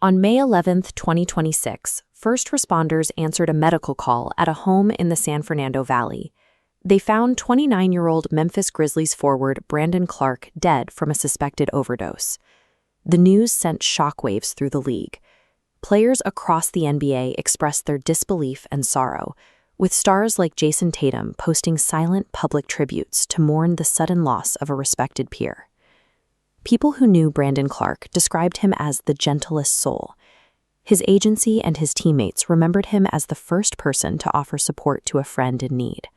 On May 11, 2026, first responders answered a medical call at a home in the San Fernando Valley. They found 29-year-old Memphis Grizzlies forward Brandon Clarke dead from a suspected overdose. The news sent shockwaves through the league. Players across the NBA expressed their disbelief and sorrow, with stars like Jason Tatum posting silent public tributes to mourn the sudden loss of a respected peer. People who knew Brandon Clarke described him as the gentlest soul. His agency and his teammates remembered him as the first person to offer support to a friend in need.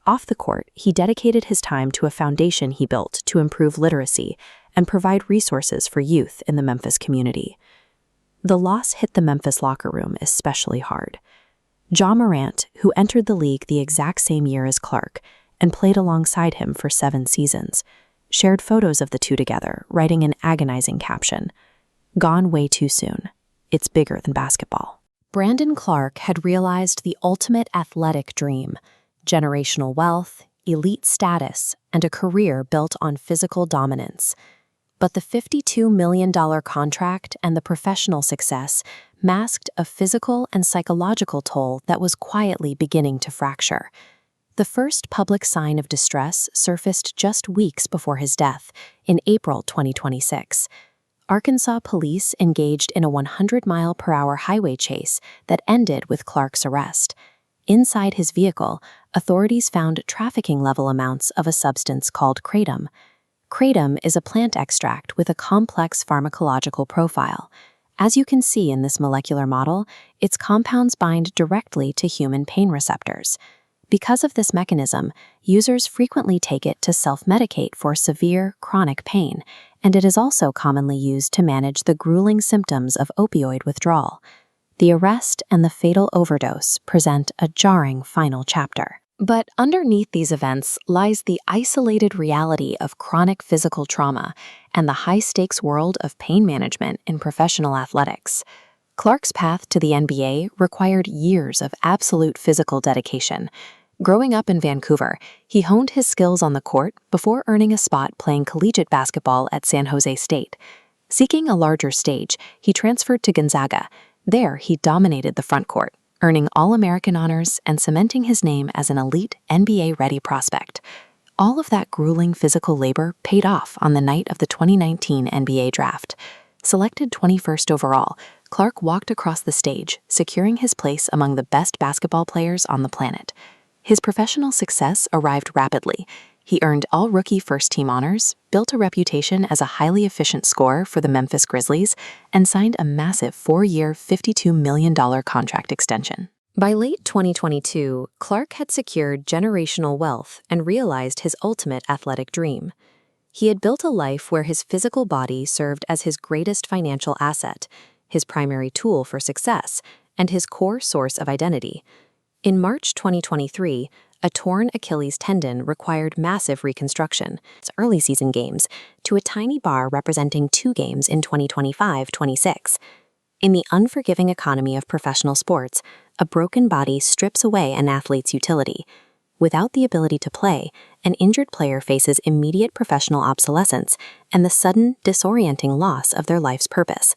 Off the court, he dedicated his time to a foundation he built to improve literacy and provide resources for youth in the Memphis community. The loss hit the Memphis locker room especially hard. Ja Morant, who entered the league the exact same year as Clarke and played alongside him for 7 seasons, shared photos of the two together, writing an agonizing caption, "Gone way too soon. It's bigger than basketball." Brandon Clarke had realized the ultimate athletic dream: generational wealth, elite status, and a career built on physical dominance. But the $52 million contract and the professional success masked a physical and psychological toll that was quietly beginning to fracture. The first public sign of distress surfaced just weeks before his death, in April 2026. Arkansas police engaged in a 100-mile-per-hour highway chase that ended with Clarke's arrest. Inside his vehicle, authorities found trafficking-level amounts of a substance called kratom. Kratom is a plant extract with a complex pharmacological profile. As you can see in this molecular model, its compounds bind directly to human pain receptors. Because of this mechanism, users frequently take it to self-medicate for severe, chronic pain, and it is also commonly used to manage the grueling symptoms of opioid withdrawal. The arrest and the fatal overdose present a jarring final chapter. But underneath these events lies the isolated reality of chronic physical trauma and the high-stakes world of pain management in professional athletics. Clarke's path to the NBA required years of absolute physical dedication. Growing up in Vancouver, he honed his skills on the court before earning a spot playing collegiate basketball at San Jose State. Seeking a larger stage, he transferred to Gonzaga. There, he dominated the frontcourt, earning All-American honors and cementing his name as an elite NBA-ready prospect. All of that grueling physical labor paid off on the night of the 2019 NBA draft. Selected 21st overall, Clarke walked across the stage, securing his place among the best basketball players on the planet. His professional success arrived rapidly. He earned all-rookie first-team honors, built a reputation as a highly efficient scorer for the Memphis Grizzlies, and signed a massive 4-year, $52 million contract extension. By late 2022, Clarke had secured generational wealth and realized his ultimate athletic dream. He had built a life where his physical body served as his greatest financial asset, his primary tool for success, and his core source of identity. In March 2023, a torn Achilles tendon required massive reconstruction, its early season games, to a tiny bar representing 2 games in 2025-26. In the unforgiving economy of professional sports, a broken body strips away an athlete's utility. Without the ability to play, an injured player faces immediate professional obsolescence and the sudden, disorienting loss of their life's purpose.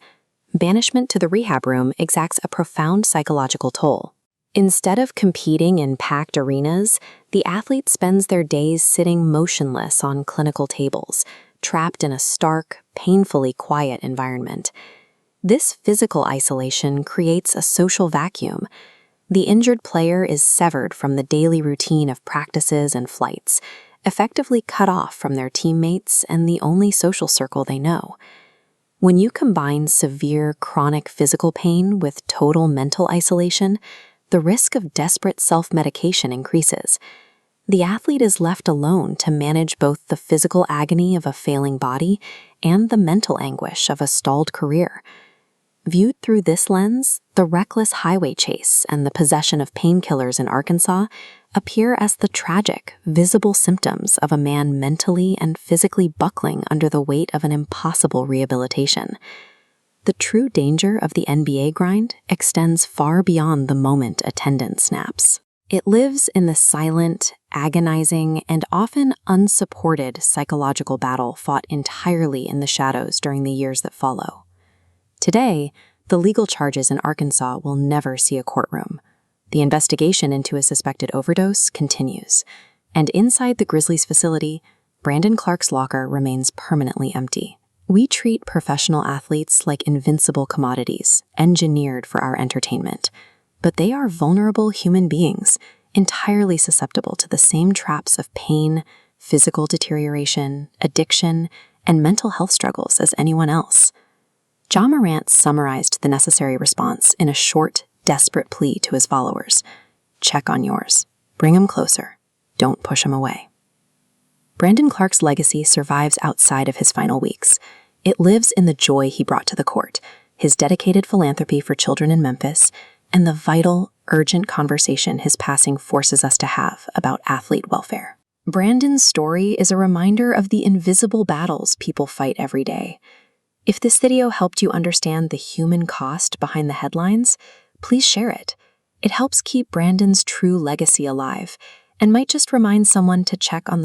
Banishment to the rehab room exacts a profound psychological toll. Instead of competing in packed arenas, the athlete spends their days sitting motionless on clinical tables, trapped in a stark, painfully quiet environment. This physical isolation creates a social vacuum. The injured player is severed from the daily routine of practices and flights, effectively cut off from their teammates and the only social circle they know. When you combine severe, chronic physical pain with total mental isolation, the risk of desperate self-medication increases. The athlete is left alone to manage both the physical agony of a failing body and the mental anguish of a stalled career. Viewed through this lens, the reckless highway chase and the possession of painkillers in Arkansas appear as the tragic, visible symptoms of a man mentally and physically buckling under the weight of an impossible rehabilitation. The true danger of the NBA grind extends far beyond the moment attendance snaps. It lives in the silent, agonizing, and often unsupported psychological battle fought entirely in the shadows during the years that follow. Today, the legal charges in Arkansas will never see a courtroom. The investigation into a suspected overdose continues, and inside the Grizzlies facility, Brandon Clarke's locker remains permanently empty. We treat professional athletes like invincible commodities, engineered for our entertainment, but they are vulnerable human beings, entirely susceptible to the same traps of pain, physical deterioration, addiction, and mental health struggles as anyone else. Ja Morant summarized the necessary response in a short, desperate plea to his followers. Check on yours. Bring him closer. Don't push him away. Brandon Clarke's legacy survives outside of his final weeks. It lives in the joy he brought to the court, his dedicated philanthropy for children in Memphis, and the vital, urgent conversation his passing forces us to have about athlete welfare. Brandon's story is a reminder of the invisible battles people fight every day. If this video helped you understand the human cost behind the headlines, please share it. It helps keep Brandon's true legacy alive and might just remind someone to check on the